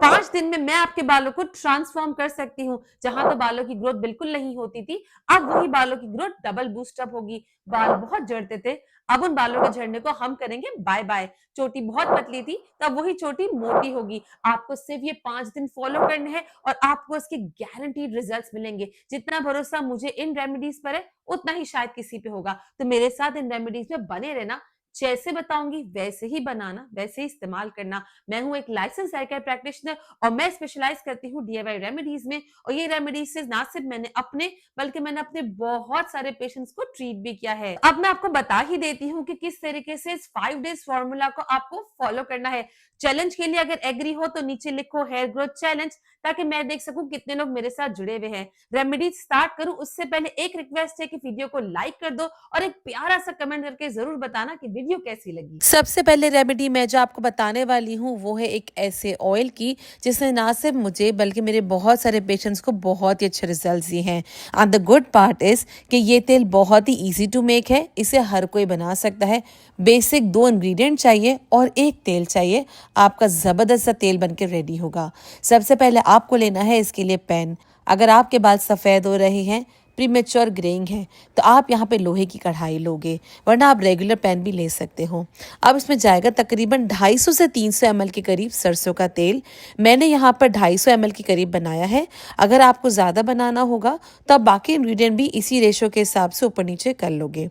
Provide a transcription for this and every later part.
5 दिन में मैं आपके बालों को ट्रांसफॉर्म कर सकती हूँ। जहां तो बालों की ग्रोथ बिल्कुल नहीं होती थी, अब वही बालों की ग्रोथ डबल बूस्ट अप होगी। बाल बहुत झड़ते थे, अब उन बालों के झड़ने को हम करेंगे बाय बाय। चोटी बहुत पतली थी, तब वही चोटी मोटी होगी। आपको सिर्फ ये 5 दिन फॉलो करने हैं और आपको इसके गारंटीड रिजल्ट्स मिलेंगे। जितना भरोसा मुझे इन रेमेडीज पर है, उतना ही शायद किसी पे होगा। तो मेरे साथ इन रेमेडीज में बने रहना। जैसे बताऊंगी वैसे ही बनाना, वैसे ही इस्तेमाल करना। मैं हूं एक लाइसेंस हेयर केयर प्रैक्टिशनर और मैं स्पेशलाइज करती हूँ डीआईवाई रेमेडीज में। और ये रेमेडीज से ना सिर्फ मैंने अपने, बल्कि मैंने अपने बहुत सारे पेशेंट्स को ट्रीट भी किया है। अब मैं आपको बता ही देती हूँ कि किस तरीके से इस 5 डेज फॉर्मूला को आपको फॉलो करना है। चैलेंज के लिए अगर एग्री हो तो नीचे लिखो हेयर ग्रोथ चैलेंज, ताकि मैं देख सकूं कितने लोग मेरे साथ जुड़े हुए हैं। रेमेडीज स्टार्ट करूं उससे पहले एक रिक्वेस्ट है कि वीडियो को लाइक कर दो और एक प्यारा सा कमेंट करके जरूर बताना कि वीडियो कैसी लगी। सबसे पहले रेमेडी मैं जो आपको बताने वाली हूँ वो है एक ऐसे ऑयल की जिसने ना सिर्फ मुझे बल्कि मेरे बहुत सारे पेशेंट्स को बहुत ही अच्छे रिजल्ट्स दिए हैं। And the good part is कि ये तेल बहुत ही इजी टू मेक है, इसे हर कोई बना सकता है। बेसिक 2 इंग्रेडिएंट चाहिए और एक तेल चाहिए, आपका जबरदस्त सा तेल बनके रेडी होगा। सबसे पहले आपको लेना है इसके लिए पेन। अगर आपके बाल सफ़ेद हो रहे हैं, प्रीमेच्योर ग्रेइंग है, तो आप यहाँ पे लोहे की कढ़ाई लोगे, वरना आप रेगुलर पेन भी ले सकते हो। अब इसमें जाएगा तकरीबन 250 से 300 ml के करीब सरसों का तेल। मैंने यहाँ पर 250 ml के करीब बनाया है। अगर आपको ज़्यादा बनाना होगा तो आप बाकी इंग्रेडिएंट भी इसी रेशो के हिसाब से ऊपर नीचे कर लोगे।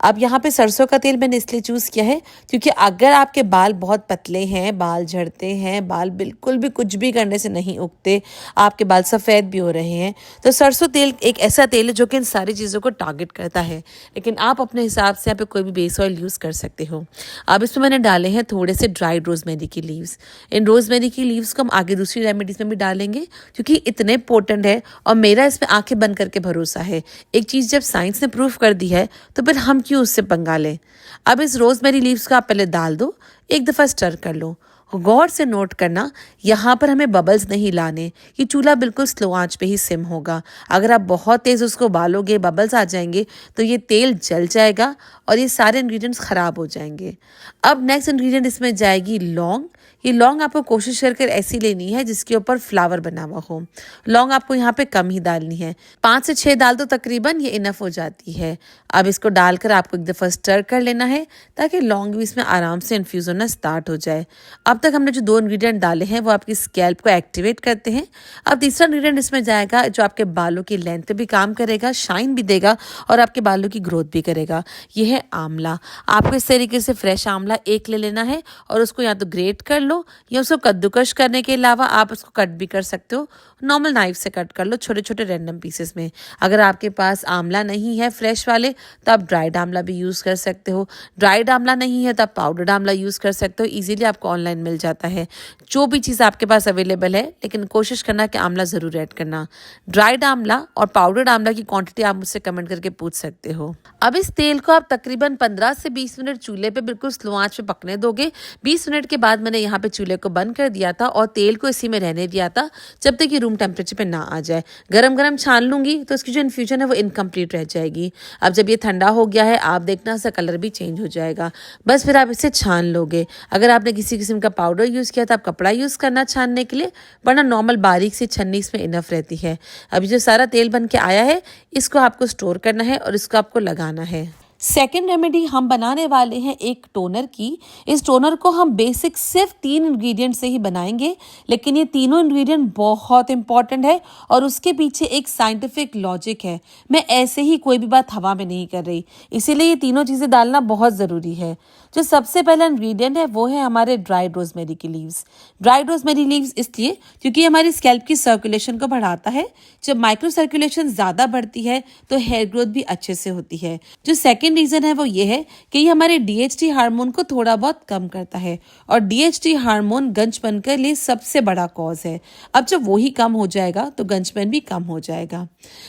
अब यहाँ पे सरसों का तेल मैंने इसलिए चूज़ किया है क्योंकि अगर आपके बाल बहुत पतले हैं, बाल झड़ते हैं, बाल बिल्कुल भी कुछ भी करने से नहीं उगते, आपके बाल सफ़ेद भी हो रहे हैं, तो सरसों तेल एक ऐसा तेल है जो कि इन सारी चीज़ों को टारगेट करता है। लेकिन आप अपने हिसाब से यहाँ पे कोई भी बेस ऑयल यूज़ कर सकते हो। अब इसमें मैंने डाले हैं थोड़े से ड्राइड रोजमेरी की लीव्स। इन रोजमेरी की लीव्स को हम आगे दूसरी रेमेडीज में भी डालेंगे क्योंकि इतने पोटेंट है और मेरा इसमें आंखें बंद करके भरोसा है। एक चीज़ जब साइंस ने प्रूव कर दी है तो फिर हम क्यों उससे पंगा लें। अब इस रोजमेरी लीव्स को आप पहले डाल दो, एक दफ़ा स्टर कर लो। गौर से नोट करना, यहाँ पर हमें बबल्स नहीं लाने। ये चूल्हा बिल्कुल स्लो आंच पे ही सिम होगा। अगर आप बहुत तेज़ उसको बालोगे, बबल्स आ जाएंगे तो ये तेल जल जाएगा और ये सारे इंग्रेडिएंट्स ख़राब हो जाएंगे। अब नेक्स्ट इंग्रेडिएंट इसमें जाएगी लौंग। ये लौंग आपको कोशिश कर ऐसी लेनी है जिसके ऊपर फ्लावर बना हुआ हो। लौंग आपको यहाँ पे कम ही डालनी है, 5 से 6 डाल दो तकरीबन, ये इनफ हो जाती है। अब इसको डालकर आपको एक दफ़ा स्टर कर लेना है ताकि लौंग भी इसमें आराम से इन्फ्यूज़ होना स्टार्ट हो जाए। अब तक हमने जो 2 इंग्रेडिएंट डाले हैं वो आपकी स्कैल्प को एक्टिवेट करते हैं। अब तीसरा इंग्रेडिएंट इसमें जाएगा जो आपके बालों की लेंथ पे भी काम करेगा, शाइन भी देगा और आपके बालों की ग्रोथ भी करेगा। ये है आंवला। आपको इस तरीके से फ्रेश आंवला एक ले लेना है और उसको या तो ग्रेट कर लो या उसको कद्दूकश करने के अलावा आप उसको कट भी कर सकते हो। नॉर्मल नाइफ से कट कर लो छोटे छोटे रैंडम पीसेस में। अगर आपके पास आंवला नहीं है फ्रेश वाले तो आप ड्राइड आंवला भी यूज़ कर सकते हो। ड्राइड आंवला नहीं है तो आप पाउडर्ड आंवला यूज़ कर सकते हो, इजीली आपको ऑनलाइन मिल जाता है। जो भी चीज़ आपके पास अवेलेबल है, लेकिन कोशिश करना कि आंवला ज़रूर ऐड करना। ड्राइड आंवला और पाउडर्ड आंवला की क्वांटिटी आप मुझसे कमेंट करके पूछ सकते हो। अब इस तेल को आप तकरीबन 15 से 20 मिनट चूल्हे पे बिल्कुल स्लो आंच पे पकने दोगे। 20 मिनट के बाद मैंने यहाँ पे चूल्हे को बंद कर दिया था और तेल को इसी में रहने दिया था जब तक ये रूम टेम्परेचर पे ना आ जाए। गरम गरम छान लूंगी तो इसकी जो इन्फ्यूजन है वो इनकम्प्लीट रह जाएगी। अब जब ये ठंडा हो गया है, आप देखना इसका कलर भी चेंज हो जाएगा। बस फिर आप इसे छान लोगे। अगर आपने किसी किस्म का पाउडर यूज़ किया तो आप कपड़ा यूज़ करना छानने के लिए, वरना नॉर्मल बारीक सी छन्नी इसमें इनफ रहती है। अभी जो सारा तेल बन के आया है इसको आपको स्टोर करना है और इसको आपको लगाना है। सेकेंड रेमेडी हम बनाने वाले हैं एक टोनर की। इस टोनर को हम बेसिक सिर्फ 3 इंग्रेडिएंट से ही बनाएंगे, लेकिन ये तीनों इंग्रेडिएंट बहुत इंपॉर्टेंट है और उसके पीछे एक साइंटिफिक लॉजिक है। मैं ऐसे ही कोई भी बात हवा में नहीं कर रही, इसीलिए ये तीनों चीज़ें डालना बहुत ज़रूरी है। जो सबसे पहला इंग्रेडिएंट है वो है हमारे ड्राइड रोजमेरी की लीव्स। ड्राइड रोजमेरी लीव्स इसलिए क्योंकि हमारी स्कैल्प की सर्कुलेशन को बढ़ाता है। जब माइक्रो सर्कुलेशन ज़्यादा बढ़ती है तो हेयर ग्रोथ भी अच्छे से होती है। जो सेकेंड रीजन है वो ये है कि ये हमारे डीएचटी हार्मोन को थोड़ा बहुत कम करता है और डीएचटी हार्मोन गंजपन के लिए सबसे बड़ा कॉज है। अब जब वो ही कम हो जाएगा तो गंजपन भी कम हो जाएगा।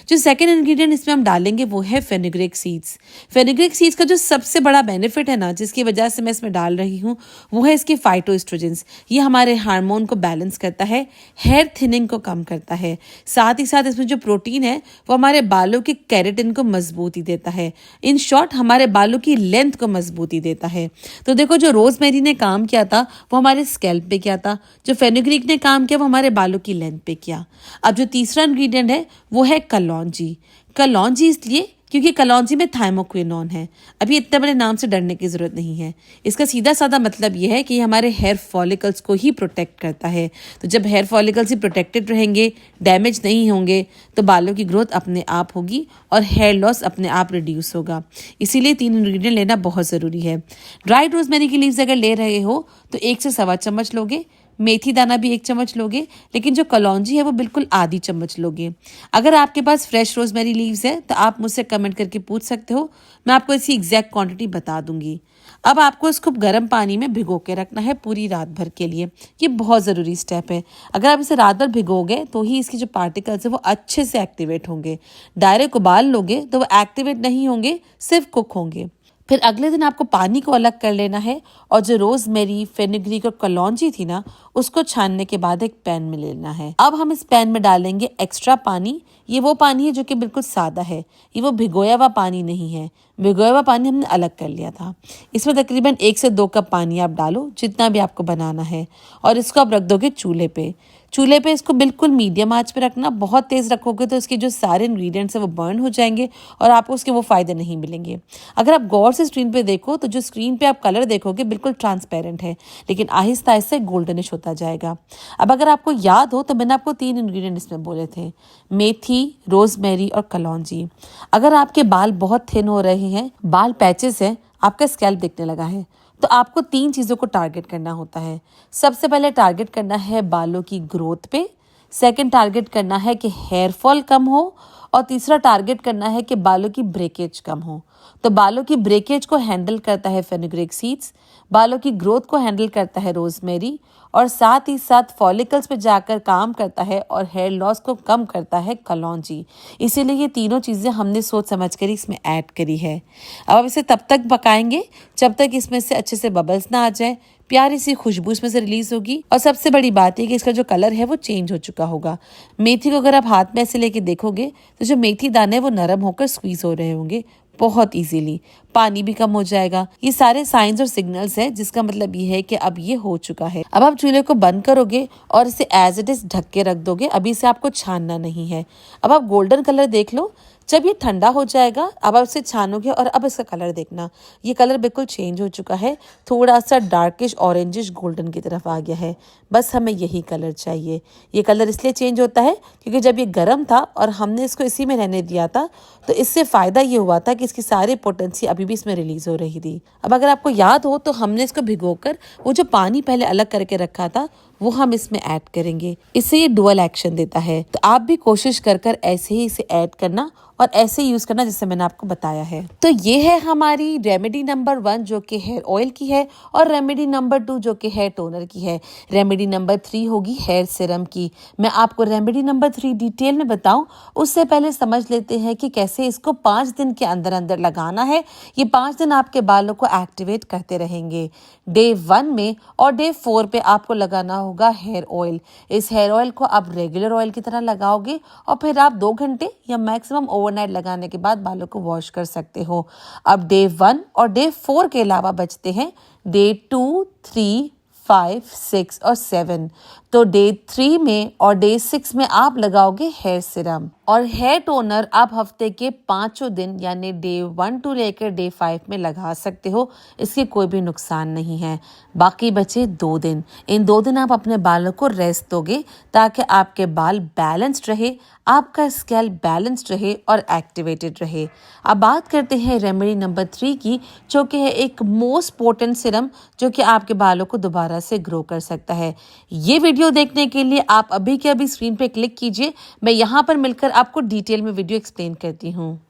जो सेकेंड इंग्रेडिएंट इसमें हम डालेंगे वो है फेनुग्रीक सीड्स। फेनुग्रीक सीड्स का जो सबसे बड़ा बेनिफिट है ना, जिसकी वजह वजह से मैं इसमें डाल रही हूँ वो है इसके फाइटोएस्ट्रोजेंस। ये हमारे हार्मोन को बैलेंस करता है, हेयर थिनिंग को कम करता है। साथ ही साथ इसमें जो प्रोटीन है वो हमारे बालों के केराटिन को मजबूती देता है। इन शॉर्ट हमारे बालों की लेंथ को मजबूती देता है। तो देखो, जो रोजमेरी ने काम किया था वो हमारे स्कैल्प पे किया था, जो फेनुग्रीक ने काम किया वो हमारे बालों की लेंथ पे किया। अब जो तीसरा इंग्रेडिएंट है वो है कलौंजी। कलौंजी इसलिए क्योंकि कलौंजी में थाइमोक्विनोन है। अभी इतने बड़े नाम से डरने की जरूरत नहीं है। इसका सीधा साधा मतलब ये है कि ये हमारे हेयर फॉलिकल्स को ही प्रोटेक्ट करता है। तो जब हेयर फॉलिकल्स ही प्रोटेक्टेड रहेंगे, डैमेज नहीं होंगे, तो बालों की ग्रोथ अपने आप होगी और हेयर लॉस अपने आप रिड्यूस होगा। इसीलिए 3 इंग्रेडिएंट लेना बहुत ज़रूरी है। ड्राइड रोजमेरी की लीव्स अगर ले रहे हो तो 1 से सवा चम्मच लोगे। मेथी दाना भी 1 चम्मच लोगे, लेकिन जो कलौंजी है वो बिल्कुल आधी चम्मच लोगे। अगर आपके पास फ्रेश रोजमेरी लीव्स है तो आप मुझसे कमेंट करके पूछ सकते हो, मैं आपको इसकी एग्जैक्ट क्वांटिटी बता दूंगी। अब आपको इसको गर्म पानी में भिगो के रखना है पूरी रात भर के लिए। ये बहुत ज़रूरी स्टेप है। अगर आप इसे रात भर भिगोगे तो ही इसके जो पार्टिकल्स है वो अच्छे से एक्टिवेट होंगे। डायरेक्ट उबाल लोगे तो वो एक्टिवेट नहीं होंगे, सिर्फ कुक होंगे। फिर अगले दिन आपको पानी को अलग कर लेना है और जो रोजमेरी, फेनुग्रीक और कलौंजी थी ना, उसको छानने के बाद एक पैन में लेना है। अब हम इस पैन में डालेंगे एक्स्ट्रा पानी। ये वो पानी है जो कि बिल्कुल सादा है, ये वो भिगोया हुआ पानी नहीं है। भिगोया हुआ पानी हमने अलग कर लिया था। इसमें तकरीबन 1 से 2 कप पानी आप डालो, जितना भी आपको बनाना है, और इसको आप रख दोगे चूल्हे पे। चूल्हे पे इसको बिल्कुल मीडियम आंच पे रखना। बहुत तेज़ रखोगे तो इसके जो सारे इंग्रेडिएंट्स हैं वो बर्न हो जाएंगे और आपको उसके वो फ़ायदे नहीं मिलेंगे। अगर आप गौर से स्क्रीन पे देखो तो जो स्क्रीन पे आप कलर देखोगे बिल्कुल ट्रांसपेरेंट है, लेकिन आहिस्ता आहिस्ता गोल्डनिश होता जाएगा। अब अगर आपको याद हो तो मैंने आपको 3 इंग्रेडिएंट इसमें बोले थे, मेथी, रोजमेरी और कलौंजी। अगर आपके बाल बहुत थिन हो रहे हैं, बाल पैचेस हैं, आपका स्कैल्प दिखने लगा है, तो आपको 3 चीज़ों को टारगेट करना होता है। सबसे पहले टारगेट करना है बालों की ग्रोथ पे, सेकंड टारगेट करना है कि हेयर फॉल कम हो, और तीसरा टारगेट करना है कि बालों की ब्रेकेज कम हो। तो बालों की ब्रेकेज को हैंडल करता है फेनुग्रीक सीड्स, बालों की ग्रोथ को हैंडल करता है रोजमेरी, और साथ ही साथ फॉलिकल्स पे जाकर काम करता है और हेयर लॉस को कम करता है कलौंजी। इसीलिए ये तीनों चीज़ें हमने सोच समझ कर इसमें ऐड करी है। अब इसे तब तक पकाएंगे जब तक इसमें से अच्छे से बबल्स ना आ जाए, प्यारी सी खुशबू इसमें से रिलीज होगी, और सबसे बड़ी बात है कि इसका जो कलर है वो चेंज हो चुका होगा। मेथी को अगर आप हाथ में ऐसे लेके देखोगे तो जो मेथी दाने हैं वो नरम होकर स्क्वीज हो रहे होंगे बहुत इजीली। पानी भी कम हो जाएगा। ये सारे साइंस और सिग्नल्स है, जिसका मतलब ये है कि अब ये हो चुका है। अब आप चूल्हे को बंद करोगे और इसे एज इट इज ढक के रख दोगे। अभी इसे आपको छानना नहीं है। अब आप गोल्डन कलर देख लो। जब ये ठंडा हो जाएगा अब आप इसे छानोगे और अब इसका कलर देखना, ये कलर बिल्कुल चेंज हो चुका है, थोड़ा सा डार्किश ऑरेंजिश गोल्डन की तरफ आ गया है। बस हमें यही कलर चाहिए। ये कलर इसलिए चेंज होता है क्योंकि जब ये गर्म था और हमने इसको इसी में रहने दिया था, तो इससे फ़ायदा ये हुआ था कि इसकी सारी पोटेंसी अभी भी इसमें रिलीज़ हो रही थी। अब अगर आपको याद हो तो हमने इसको भिगोकर वो जो पानी पहले अलग करके रखा था वो हम इसमें ऐड करेंगे। इससे ये डुअल एक्शन देता है। तो आप भी कोशिश कर ऐसे ही इसे ऐड करना और ऐसे यूज करना जैसे मैंने आपको बताया है। तो ये है हमारी रेमेडी नंबर 1 जो कि हेयर ऑयल की है, और रेमेडी नंबर 2 जो कि हेयर टोनर की है। रेमेडी नंबर 3 होगी हेयर सीरम की। मैं आपको रेमेडी नंबर 3 डिटेल में बताऊं उससे पहले समझ लेते हैं कि कैसे इसको 5 दिन के अंदर अंदर लगाना है। ये 5 दिन आपके बालों को एक्टिवेट करते रहेंगे। डे 1 में और डे 4 पे आपको लगाना होगा हेयर ऑयल। इस हेयर ऑयल को आप रेगुलर ऑयल की तरह लगाओगे और फिर आप 2 घंटे या मैक्सिमम ओवरनाइट लगाने के बाद बालों को वॉश कर सकते हो। अब डे 1 और डे 4 के अलावा बचते हैं डे 2, 3, 5, 6 और 7। तो डे 3 में और डे 6 में आप लगाओगे हेयर सीरम, और हेयर टोनर आप हफ्ते के 5 दिन यानी डे 1 टू लेकर डे 5 में लगा सकते हो। इसके कोई भी नुकसान नहीं है। बाकी बचे 2 दिन। इन 2 दिन आप अपने बालों को रेस्ट दोगे ताकि आपके बाल बैलेंस्ड रहे, आपका स्कैल्प बैलेंस्ड रहे और एक्टिवेटेड रहे। अब बात करते हैं रेमेडी नंबर 3 की, जो कि है एक मोस्ट पोटेंट सीरम जो कि आपके बालों को दोबारा से ग्रो कर सकता है। ये वीडियो देखने के लिए आप अभी के अभी स्क्रीन पे क्लिक कीजिए। मैं यहाँ पर मिलकर आपको डिटेल में वीडियो एक्सप्लेन करती हूँ।